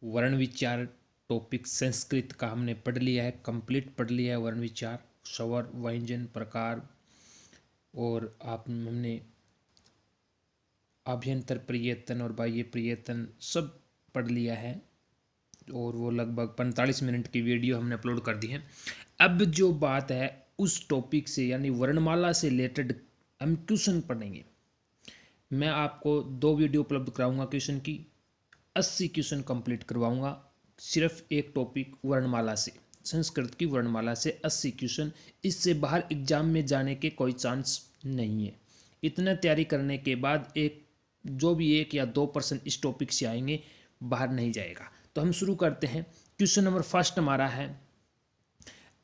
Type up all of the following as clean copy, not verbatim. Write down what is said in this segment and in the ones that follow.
वर्ण विचार टॉपिक संस्कृत का हमने पढ़ लिया है, कंप्लीट पढ़ लिया है। वर्ण विचार, स्वर, व्यंजन, प्रकार और हमने आभ्यंतर प्रयत्न और बाह्य प्रयत्न सब पढ़ लिया है और वो लगभग 45 मिनट की वीडियो हमने अपलोड कर दी है। अब जो बात है उस टॉपिक से यानी वर्णमाला से रिलेटेड हम क्वेश्चन पढ़ेंगे। मैं आपको 2 वीडियो उपलब्ध कराऊंगा क्वेश्चन की, 80 क्वेश्चन कंप्लीट करवाऊंगा सिर्फ एक टॉपिक वर्णमाला से, संस्कृत की वर्णमाला से 80 क्वेश्चन। इससे बाहर एग्जाम में जाने के कोई चांस नहीं है। इतना तैयारी करने के बाद जो भी 1 या 2% इस टॉपिक से आएंगे बाहर नहीं जाएगा। तो हम शुरू करते हैं। क्वेश्चन नंबर फर्स्ट हमारा है,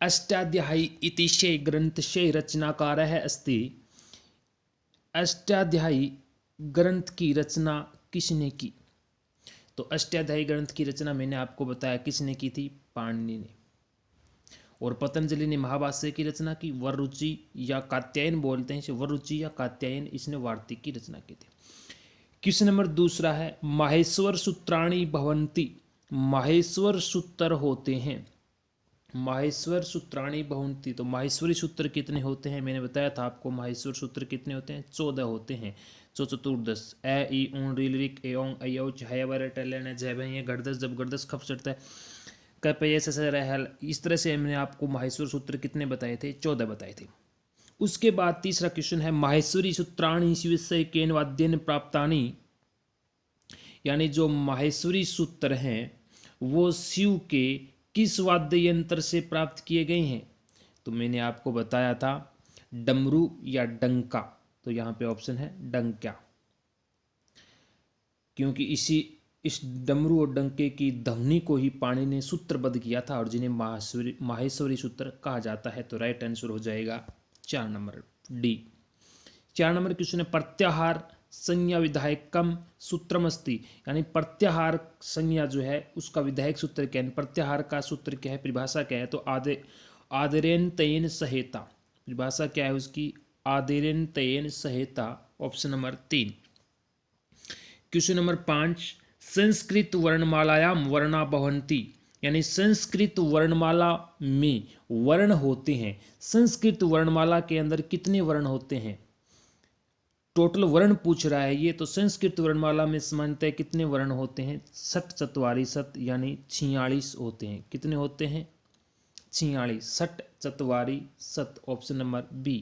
अष्टाध्यायी इतिशय ग्रंथस्य रचनाकारः अस्ति। अष्टाध्यायी ग्रंथ की रचना किसने की? तो अष्टाध्यायी ग्रंथ की रचना मैंने आपको बताया किसने की थी, पाणिनि ने। और पतंजलि ने महाभाष्य की रचना की। वररुचि या कात्यायन बोलते हैं इसे, वररुचि या कात्यायन, इसने वार्तिक की रचना की थी। क्वेश्चन नंबर दूसरा है, माहेश्वर सूत्राणि भवन्ति। माहेश्वर सूत्र होते हैं। माहेश्वर सूत्राणि भवन्ति, तो माहेश्वरी सूत्र कितने होते हैं? मैंने बताया था आपको माहेश्वर सूत्र कितने होते हैं, 14 होते हैं। चतुर्दश ए ई ऊन रील रिक एओं अयो छय वर टलन जय भय गर्दस, जब गर्दस खप चढ़ता है कपय से रहल। इस तरह से हमने आपको माहेश्वर सूत्र कितने बताए थे, 14 बताए थे। उसके बाद तीसरा क्वेश्चन है, माहेश्वरी सूत्राणि शिवस्य केन वाद्येन प्राप्तानि। यानी जो माहेश्वरी सूत्र हैं वो शिव के किस वाद्य यंत्र से प्राप्त किए गए हैं? तो मैंने आपको बताया था डमरू या डंका, तो यहाँ पे ऑप्शन है डंका, क्योंकि इस डमरू और डंके की ध्वनि को ही पाणिनि ने सूत्रबद्ध किया था और जिन्हें माहेश्वरी सूत्र कहा जाता है। तो राइट आंसर हो जाएगा 4 नंबर डी। 4 नंबर क्वेश्चन है, प्रत्याहार संज्ञा विधायकम सूत्रमस्ति। यानी प्रत्याहार संज्ञा जो है उसका विधायक सूत्र क्या है, प्रत्याहार का सूत्र क्या है, परिभाषा क्या है? तो आदिरेन्तयेन सहेता, परिभाषा क्या है उसकी, आदिरेन्तयेन सहेता, option number 3। Question number 5, Sanskrit वर्णमालायाम वर्णा भवन्ति। यानी संस्कृत वर्णमाला में वर्ण होते हैं। संस्कृत वर्णमाला के अंदर कितने वर्ण होते हैं? टोटल वर्ण पूछ रहा है ये, तो संस्कृत वर्णमाला में सामान्यतः कितने वर्ण होते हैं? 60 चत्वारी सत यानी 46 होते हैं। कितने होते हैं? 46, 60 चत्वारी सत, ऑप्शन नंबर बी।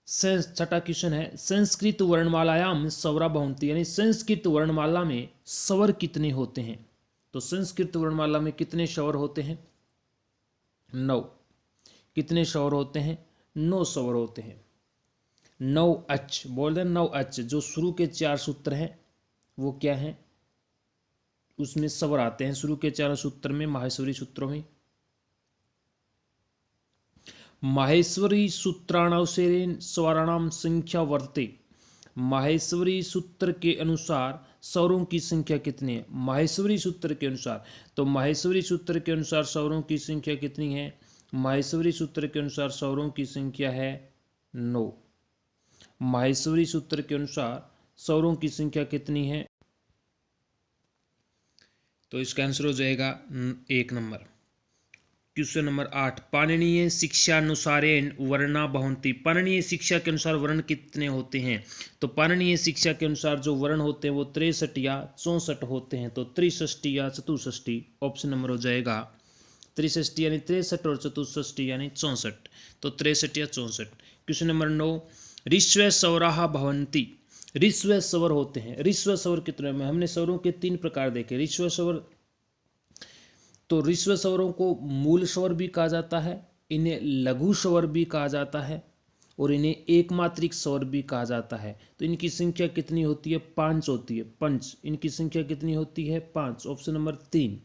छठा क्वेश्चन है, संस्कृत वर्णमालायाम स्वरा भवन्ति। यानी संस्कृत वर्णमाला में स्वर कितने होते हैं? तो संस्कृत वर्णमाला में कितने स्वर होते हैं? 9। कितने स्वर होते हैं? 9 स्वर होते हैं। 9 अच बोल रहे, 9 अच। जो शुरू के 4 सूत्र हैं वो क्या हैं, उसमें स्वर आते हैं शुरू के 4 सूत्र में, माहेश्वरी सूत्रों में। माहेश्वरी सूत्राणानुसारेण स्वराणाम संख्या वर्तते। माहेश्वरी सूत्र के अनुसार स्वरों की संख्या कितनी है? माहेश्वरी सूत्र के अनुसार, तो माहेश्वरी सूत्र के अनुसार स्वरों की संख्या कितनी है? माहेश्वरी सूत्र के अनुसार स्वरों की संख्या है 9। माहेश्वरी सूत्र के अनुसार स्वरों की संख्या कितनी है? तो इसका आंसर हो जाएगा 1 नंबर। क्वेश्चन नंबर 8, पाणिनीय शिक्षानुसारेण वर्णा भवन्ति। पाणिनीय शिक्षा के अनुसार वर्ण कितने होते हैं? तो पाणिनीय शिक्षा के अनुसार जो वर्ण होते हैं वो 63 या 64 होते हैं। तो 63 या 64, ऑप्शन नंबर हो जाएगा 63 यानी 63 और 64 यानी 64, तो 63 या 64। क्वेश्चन नंबर 9, ऋस्व स्वराः भवन्ति। ऋस्व स्वर होते हैं। ऋस्व स्वर कितने में? हमने स्वरों के 3 प्रकार देखे। ऋस्व स्वर, तो ऋस्व स्वरों को मूल स्वर भी कहा जाता है, इन्हें लघु स्वर भी कहा जाता है और इन्हें एकमात्रिक स्वर भी कहा जाता है। तो इनकी संख्या कितनी होती है? 5 होती है। पंच, इनकी संख्या कितनी होती है? 5, ऑप्शन नंबर 3।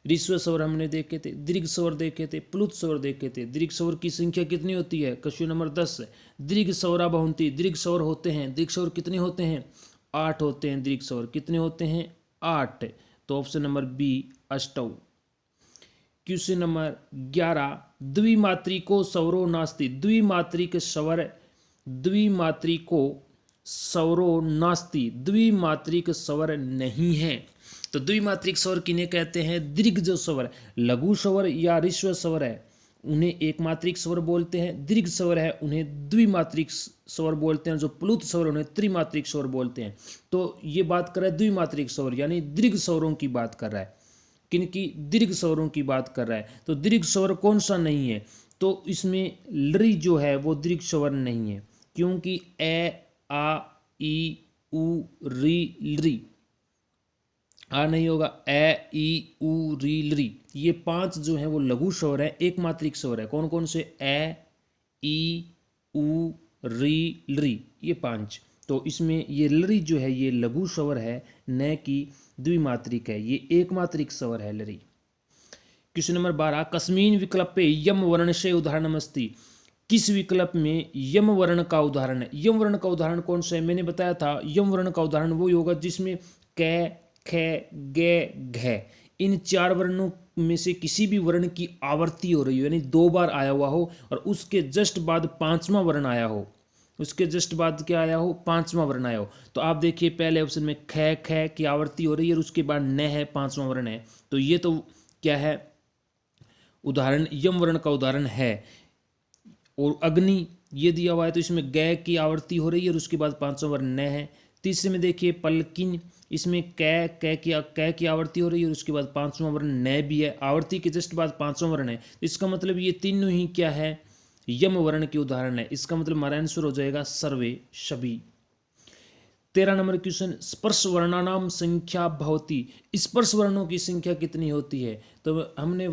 ऋस्व स्वर हमने देखे थे, दीर्घ स्वर देखे थे, प्लुत स्वर देखे थे। दीर्घ स्वर की संख्या कितनी होती है? क्वेश्चन नंबर 10 है, दीर्घ स्वरा भवन्ति। दीर्घ स्वर होते हैं। दीर्घ स्वर कितने होते हैं? 8 होते हैं। दीर्घ स्वर कितने होते हैं? 8, तो option number B 8। Question number 11, द्विमात्रिको स्वरो नास्ति। द्विमात्रिक स्वर, द्विमात्रिको स्वरो नास्ति, द्विमात्रिक स्वर नहीं है। तो द्विमात्रिक स्वर किन्हें कहते हैं? दीर्घ जो स्वर, लघु स्वर या ऋस्व स्वर है उन्हें एक मात्रिक स्वर बोलते हैं, दीर्घ स्वर है उन्हें द्विमात्रिक स्वर बोलते हैं, जो प्लुत स्वर उन्हें त्रिमात्रिक स्वर बोलते हैं। तो ये बात कर रहा है द्विमात्रिक स्वर यानी दीर्घ स्वरों की बात कर रहा है। किनकी? दीर्घ स्वरों की बात कर रहा है। तो दीर्घ स्वर कौन सा नहीं है? तो इसमें लरी जो है वो दीर्घ स्वर नहीं है, क्योंकि ए, आ, ई, उ, री, लरी आ नहीं होगा, ए, ई, उ, री, लरी, ये 5 जो है वो लघु स्वर है, एक मात्रिक स्वर है। कौन कौन से? ए, ई, उ, री, लरी, ये 5। तो इसमें ये लरी जो है ये लघु स्वर है, न कि द्विमात्रिक है, ये एक मात्रिक स्वर है लरी। क्वेश्चन नंबर 12, कस्मिन विकल्पे यम वर्ण से उदाहरणमस्ति, किस विकल्प में यम वर्ण का उदाहरण है? यम वर्ण का उदाहरण कौन सा है? मैंने बताया था यम वर्ण का उदाहरण वो होगा जिसमें क, ख, ग, घ इन 4 वर्णों में से किसी भी वर्ण की आवृत्ति हो रही हो, यानी 2 बार आया हुआ हो और उसके जस्ट बाद 5वां वर्ण आया हो, उसके जस्ट बाद क्या आया हो? 5वां वर्ण आया हो। तो आप देखिए पहले ऑप्शन में ख, ख की आवृत्ति हो रही है और उसके बाद न है, 5वां वर्ण है। तो ये तो क्या है? उदाहरण यम वर्ण का उदाहरण है। और अग्नि ये दिया हुआ है तो इसमें ग की आवृत्ति हो रही है और उसके बाद 5वां वर्ण न है। तीसरे में देखिए पलकिन, इसमें क की आवृत्ति हो रही है और उसके बाद 5वां वर्ण न भी है, आवृत्ति के जस्ट बाद 5वां वर्ण है। तो इसका मतलब ये तीनों ही क्या है? यम वर्ण के उदाहरण है। इसका मतलब हमारा आंसर हो जाएगा सर्वे, सभी। 13 नंबर क्वेश्चन, स्पर्श वर्णानाम संख्या भवति, स्पर्श वर्णों की संख्या कितनी होती है? तो हमने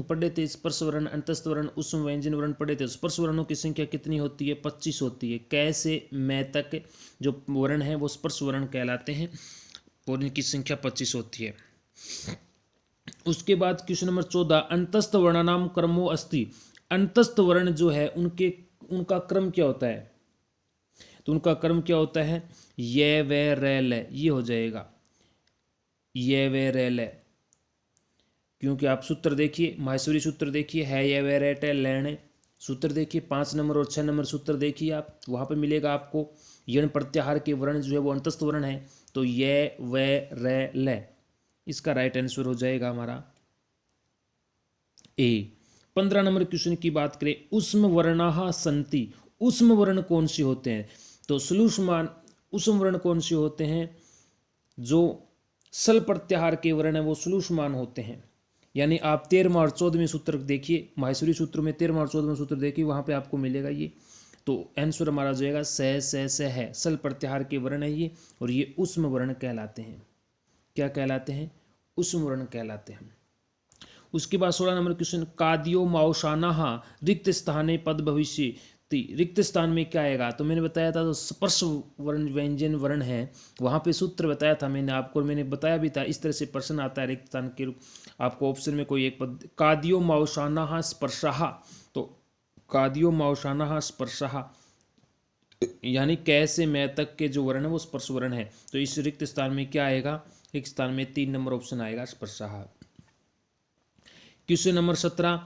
पढ़े थे स्पर्श वर्ण, अंतस्थ वर्ण, उष्म व्यंजन वर्ण पढ़े थे। स्पर्श वर्णों की संख्या कितनी होती है? 25 होती है। कै से मै तक जो वर्ण है वो स्पर्श वर्ण कहलाते हैं और इनकी संख्या 25 होती है। उसके बाद क्वेश्चन नंबर 14, अंतस्थ वर्णानाम क्रमो अस्ति, अंतस्थ वर्ण जो है उनका क्रम क्या होता है? तो उनका क्रम क्या होता है? ये वे रे ले, ये हो जाएगा ये वे रे ले, क्योंकि आप सूत्र देखिए, माहेश्वरी सूत्र देखिए, है ये वे रे टे लेने, सूत्र देखिए 5 नंबर और 6 नंबर सूत्र देखिए आप, वहाँ पे मिलेगा आपको यण प्रत्याहार के वर्ण जो है वो अंतस्थ वर्ण है। तो ये वे रे ले, इसका राइट आंसर हो जाएगा हमारा ए। 15 नंबर क्वेश्चन की बात करें, उष्म वर्णाः सन्ति, उष्म वर्ण कौन से होते हैं? तो श्लूष्मान उष्म वर्ण कौन से होते हैं? जो सल प्रत्याहार के वर्ण है वो श्लूष्मान होते हैं। यानी आप 13वां और 14वें सूत्र देखिए, माहेश्वरी सूत्र में 13वां और 14वां सूत्र देखिए, वहाँ पे आपको मिलेगा ये। तो आंसर हमारा जो जाएगा स है, सल प्रत्याहार के वर्ण है ये, और ये उष्म वर्ण कहलाते हैं। क्या कहलाते हैं? उष्म वर्ण कहलाते हैं। उसके बाद 16 नंबर क्वेश्चन, कादियो माओशाना रिक्त स्थाने पद भविष्य, रिक्त स्थान में क्या आएगा? तो मैंने बताया था तो स्पर्श वर्ण व्यंजन वर्ण है, वहाँ पे सूत्र बताया था मैंने आपको, मैंने बताया भी था इस तरह से प्रश्न आता है रिक्त स्थान के रूप। आपको ऑप्शन में कोई एक पद, कादियो माओशाना स्पर्शः, तो कादियो माओशाना स्पर्शः यानी कैसे मैं तक के जो वर्ण है वो स्पर्श वर्ण है। तो इस रिक्त स्थान में क्या आएगा? रिक्त स्थान में 3 नंबर ऑप्शन आएगा स्पर्शः। क्वेश्चन नंबर 17,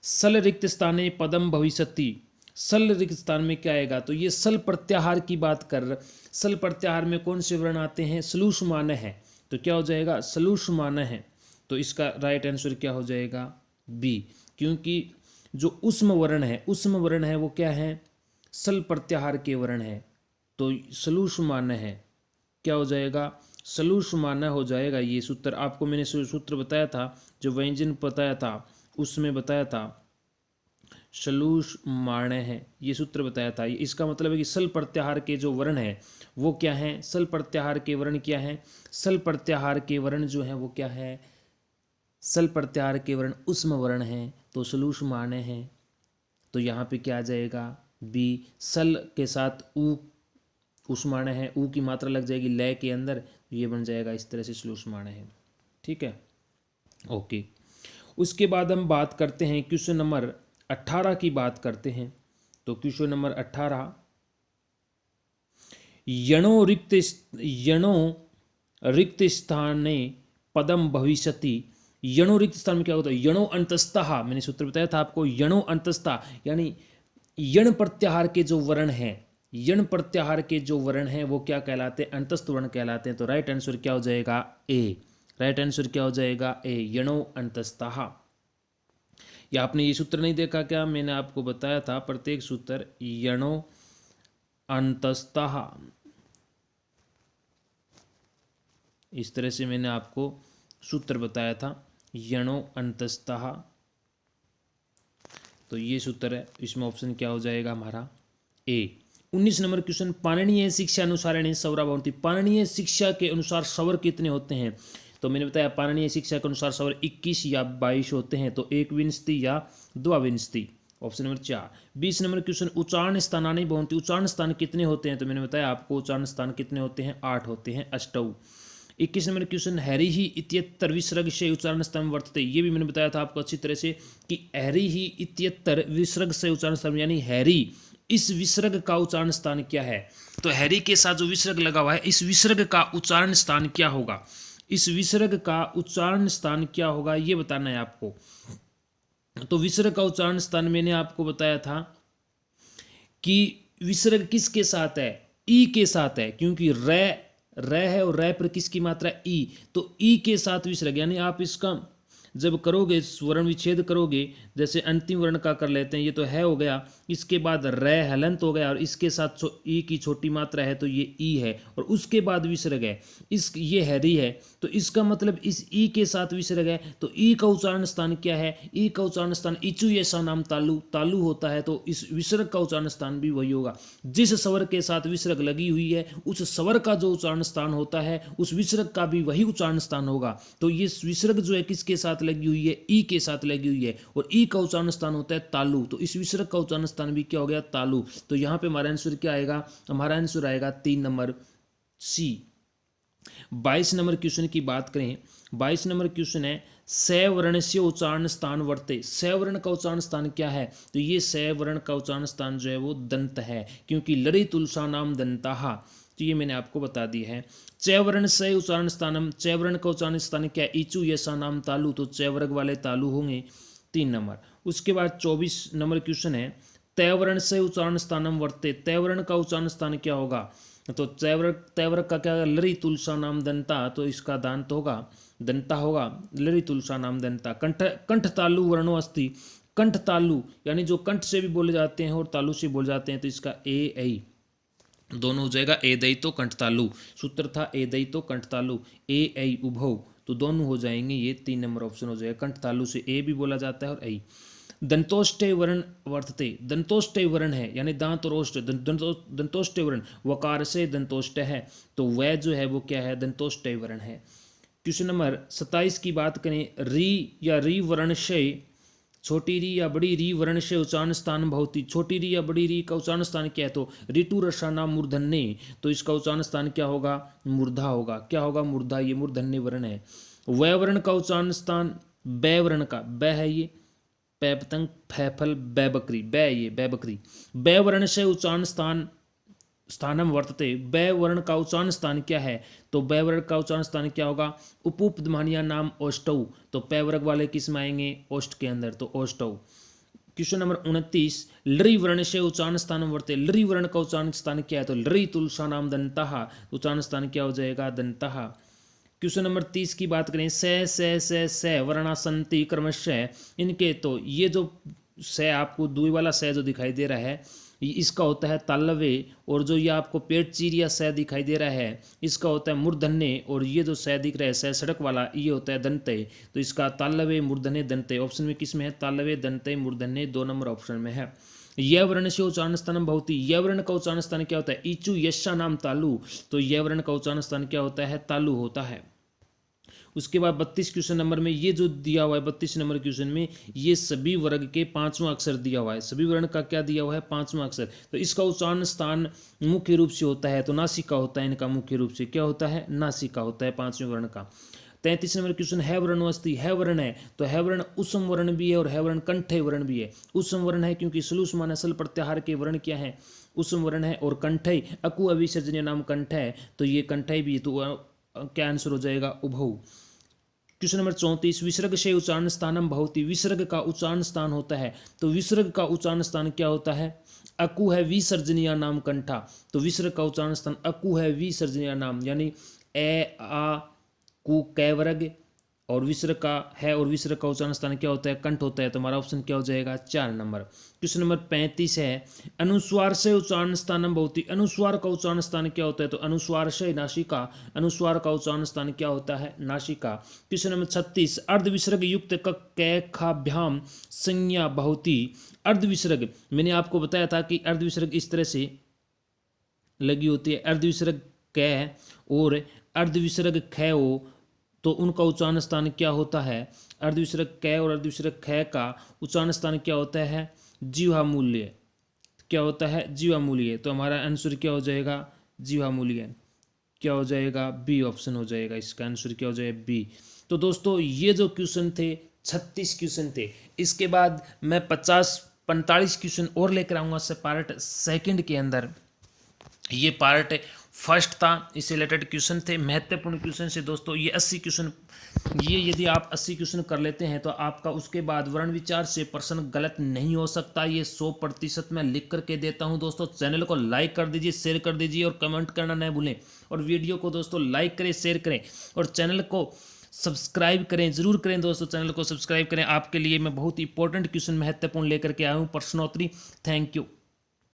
सल रिक्त स्थाने पदम भविष्यति, सल रिक्त स्थान में क्या आएगा? तो ये सल प्रत्याहार की बात कर, सल प्रत्याहार में कौन से वर्ण आते हैं? श्लूषमान है, तो क्या हो जाएगा? श्लूषमान है। तो इसका राइट आंसर क्या हो जाएगा? बी, क्योंकि जो उष्म वर्ण है वो क्या है? सल प्रत्याहार के वर्ण है, तो श्लूषमान है। क्या हो जाएगा? श्लूषमान हो जाएगा। ये सूत्र आपको मैंने सूत्र बताया था, जो व्यंजन बताया था उसमें बताया था श्लूषमाण है, ये सूत्र बताया था। इसका मतलब है कि सल प्रत्याहार के जो वर्ण है वो क्या है? सल प्रत्याहार के वर्ण क्या है? सल प्रत्याहार के वर्ण जो है वो क्या है? सल प्रत्याहार के वर्ण उष्म वर्ण है, तो श्लूषमाण है। तो यहाँ पे क्या आ जाएगा? बी। सल के साथ ऊ उष्माण है, ऊ की मात्रा लग जाएगी लय के अंदर, ये बन जाएगा इस तरह से श्लूषमाण है। ठीक है, ओके। उसके बाद हम बात करते हैं क्वेश्चन नंबर 18 की बात करते हैं। तो क्वेश्चन नंबर 18, यणो रिक्त स्थाने पदम भविष्यति, यणो रिक्त स्थान में क्या होता है? यणो अंतस्तः, मैंने सूत्र बताया था आपको, यणो अंतस्तः यानी यण प्रत्याहार के जो वर्ण हैं यण प्रत्याहार के जो वर्ण हैं वो क्या कहलाते हैं, अंतस्थ वर्ण कहलाते हैं। तो राइट आंसर क्या हो जाएगा, ए। राइट आंसर क्या हो जाएगा, ए, यणो अंतस्थः। या आपने ये सूत्र नहीं देखा क्या, मैंने आपको बताया था प्रत्येक सूत्र यणो अंतस्थः, इस तरह से मैंने आपको सूत्र बताया था, यणो अंतस्थः। तो ये सूत्र है, इसमें ऑप्शन क्या हो जाएगा हमारा, ए। 19 नंबर क्वेश्चन, पाणिनीय शिक्षा अनुसारेण स्वरा भवन्ति। पाणिनीय शिक्षा के अनुसार स्वर कितने होते हैं। तो मैंने बताया पाणिनीय शिक्षा के अनुसार स्वर 21 या 22 होते हैं। तो एक विंशति या द्वाविंशति, ऑप्शन नंबर 4। 20 नंबर क्वेश्चन, उच्चारण स्थानानि भवन्ति। उच्चारण स्थान कितने होते हैं। तो मैंने बताया आपको उच्चारण स्थान कितने होते हैं, 8 होते हैं, अष्टौ। 21 नंबर क्वेश्चन, हैरी ही इत्यत्तर विसर्ग से उच्चारण स्थान वर्तते। ये भी मैंने बताया था आपको अच्छी तरह से कि हैरी ही इत्यत्तर विसर्ग से उच्चारण स्थान, यानी हैरी इस विसर्ग का उच्चारण स्थान क्या है। तो हैरी के साथ जो विसर्ग लगा हुआ है, इस विसर्ग का उच्चारण स्थान क्या होगा, इस विसर्ग का उच्चारण स्थान क्या होगा, ये बताना है आपको। तो विसर्ग का उच्चारण स्थान मैंने आपको बताया था कि विसर्ग किसके साथ है, ई के साथ है, क्योंकि र है और रै पर किसकी मात्रा, ई। तो ई के साथ विसर्ग, यानी आप इसका जब करोगे वर्ण विच्छेद करोगे, जैसे अंतिम वर्ण का कर लेते हैं, ये तो है हो गया, इसके बाद रै हलंत हो गया और इसके साथ ई की छोटी मात्रा है तो ये ई है, और उसके बाद विसर्ग है, इस ये हैरी है, तो इसका मतलब इस ई के साथ विसर्ग है। तो ई का उच्चारण स्थान क्या है, ई का उच्चारण स्थान इचु ऐसा नाम तालु, तालु होता है। तो इस विसर्ग का उच्चारण स्थान भी वही होगा। जिस स्वर के साथ विसर्ग लगी हुई है उस स्वर का जो उच्चारण स्थान होता है उस विसर्ग का भी वही उच्चारण स्थान होगा। तो ये विसर्ग जो है किसके साथ लगी हुई है, ई के साथ लगी हुई है, और ई का उच्चारण स्थान होता है तालु। तो इस विसर्ग का उच्चारण स्थान भी क्या हो गया, तालु। तो यहां पे हमारा आंसर क्या आएगा, हमारा आंसर आएगा 3 नंबर सी। 22 नंबर क्वेश्चन की बात करें, 22 नंबर क्वेश्चन है, स वर्ण से उच्चारण स्थान वर्ते। स वर्ण का उच्चारण स्थान क्या है। तो ये स वर्ण का उच्चारण स्थान जो है वो दंत है, क्योंकि लड़ी तुलसा नाम दंता। तो ये मैंने आपको बता दिया है। च वर्ण से उच्चारण स्थानम, च वर्ण का उच्चारण स्थान क्या है, इचु यसा नाम तालु। तो च वर्ग वाले तालु होंगे, 3 नंबर। उसके बाद 24 नंबर क्वेश्चन है, तय वर्ण से उच्चारण स्थानम वर्ते। तय वर्ण का उच्चारण स्थान क्या होगा। तो तैवर्ग का क्या, लरी तुलसा नाम दंता। तो इसका दांत होगा, दंता होगा, लरी तुलसा नाम दंता। कंठ, कंठ तालु वर्णो अस्ति। कंठ तालु यानी जो कंठ से भी बोले जाते हैं और तालु से बोले जाते हैं, तो इसका ए ऐ दोनों हो जाएगा। ए दई तो कंठ तालु, सूत्र था ए दई तो कंठ तालु, ए ऐ उभौ, तो दोनों हो जाएंगे। ये 3 नंबर ऑप्शन हो जाएगा। कंठ तालु से ए भी बोला जाता है और ऐ। दंतोष्टे वर्ण वर्तते। दंतोष्टे वर्ण है यानी दांत और ओष्ठ, दंतोष्टे वर्ण वकार से दंतोष्ट है, तो वह जो है वो क्या है, दंतोष्टे वर्ण है। क्वेश्चन नंबर 27 की बात करें, री या री वर्ण से, छोटी री या बड़ी री वर्ण से उच्चारण स्थान भवति। छोटी री या बड़ी री का उच्चारण स्थान क्या है। तो ऋतु रसाना मूर्धन्य, तो इसका उच्चारण स्थान क्या होगा, मूर्धा होगा। क्या होगा, मूर्धा, ये मूर्धन्य वर्ण है। वह वर्ण का उच्चारण स्थान बै वर्ण का, बै है ये, पै पतंग फैफल बै बकरी, बै ये बै बकरी। बै वर्ण से उच्चारण स्थानम वर्तते। बै वर्ण का उच्चारण स्थान क्या है। तो बै वर्ण का उच्चारण स्थान क्या होगा, उपउपध्मानिया नाम ओष्टौ। तो पै वर्ग वाले किस में आएंगे, ओष्ट के अंदर, तो ओष्टौ। क्वेश्चन नंबर 29, लरी वर्ण से उच्चारण स्थान वर्ते। लरी वर्ण का उच्चारण स्थान क्या है। तो लरी तुलसा नाम दंता, उच्चारण स्थान क्या हो जाएगा, दंता। क्वेश्चन नंबर 30 की बात करें, से वर्णासंति क्रमशः, इनके, तो ये जो से आपको दुई वाला से जो दिखाई दे रहा है, इसका होता है तालवे, और जो ये आपको पेट चीरिया से दिखाई दे रहा है इसका होता है मूर्धन्य, और ये जो से दिख रहा है से सड़क वाला, ये होता है दंते। तो इसका तालवे मूर्धन्य दंते, ऑप्शन में किस में है, तालवे दंते मूर्धन्य, 2 नंबर ऑप्शन में है। यह वर्ण से उच्चारण स्थान भवति। यह वर्ण का उच्चारण स्थान क्या होता है, इचु यशा नाम तालु। तो यह वर्ण का उच्चारण स्थान क्या होता है, तालु होता है। उसके बाद 32 क्वेश्चन नंबर में ये जो दिया हुआ है, 32 नंबर क्वेश्चन में ये सभी वर्ग के 5वां अक्षर दिया हुआ है। सभी वर्ण का क्या दिया हुआ है, 5वां अक्षर। तो इसका उच्चारण स्थान मुख्य रूप से होता है, तो नासिका होता है इनका, मुख्य रूप से क्या होता है, नासिका होता है 5वें वर्ण का। 33 नंबर क्वेश्चन, है वर्ण अस्थि। है वर्ण है, तो है वर्ण उसम वर्ण भी है और है वर्ण कंठे वर्ण भी है। उसम वर्ण है क्योंकि सलूस मान असल प्रत्याहार के वर्ण क्या है, उसम वर्ण है, और कंठे अकु अविसर्जनीय नाम कंठ है, तो ये कंठे भी, तो क्या आंसर हो जाएगा, उभौ। क्वेश्चन नंबर 34, विसर्ग से उच्चारण स्थानम भवति, विसर्ग का उच्चारण स्थान होता है, तो विसर्ग का उच्चारण स्थान क्या होता है? अकु है विसर्जनीय नाम कंठा, तो विसर्ग का उच्चारण स्थान अकु है विसर्जनीय नाम, यानी ए आ कु कै वर्ग और विसर्ग का है, और विसर्ग का उच्चारण स्थान क्या होता है? कंठ होता है। तो हमारा ऑप्शन क्या हो जाएगा? 4 नंबर। क्वेश्चन नंबर 35 है, अनुस्वार से उच्चारण स्थानम भवति, अनुस्वार का उच्चारण स्थान क्या होता है? तो अनुस्वार से नासिका, अनुस्वार का उच्चारण स्थान क्या होता है? नासिका। क्वेश्चन नंबर 36, अर्धविसर्ग युक्त कैखाभ्याम संज्ञा भवति, अर्धविसर्ग मैंने आपको बताया था कि अर्धविसर्ग इस तरह से लगी होती है, अर्धविसर्ग कै और अर्धविसर्ग ख हो, तो उनका उच्चारण स्थान क्या होता है? अर्धविसर्ग कै और अर्धविसर्ग ख का उच्चारण स्थान क्या होता है? जीवा मूल्य। क्या होता है? जीवा मूल्य। तो हमारा आंसर क्या हो जाएगा? जीवा मूल्य। क्या हो जाएगा? बी ऑप्शन हो जाएगा, इसका आंसर क्या हो जाएगा? बी। तो दोस्तों ये जो क्वेश्चन थे 36 क्वेश्चन थे, इसके बाद मैं 45 क्वेश्चन और लेकर आऊँगा पार्ट सेकंड के अंदर। ये पार्ट फर्स्ट था, इससे रिलेटेड क्वेश्चन थे, महत्वपूर्ण क्वेश्चन से दोस्तों। ये 80 क्वेश्चन, ये यदि आप 80 क्वेश्चन कर लेते हैं तो आपका उसके बाद वर्ण विचार से प्रश्न गलत नहीं हो सकता, ये 100% मैं लिख करके देता हूं दोस्तों। चैनल को लाइक कर दीजिए, शेयर कर दीजिए और कमेंट करना न भूलें, और वीडियो को दोस्तों लाइक करें, शेयर करें और चैनल को सब्सक्राइब करें, जरूर करें दोस्तों, चैनल को सब्सक्राइब करें। आपके लिए मैं बहुत इंपॉर्टेंट क्वेश्चन महत्वपूर्ण लेकर के आया हूँ, प्रश्नोत्तरी। Thank you.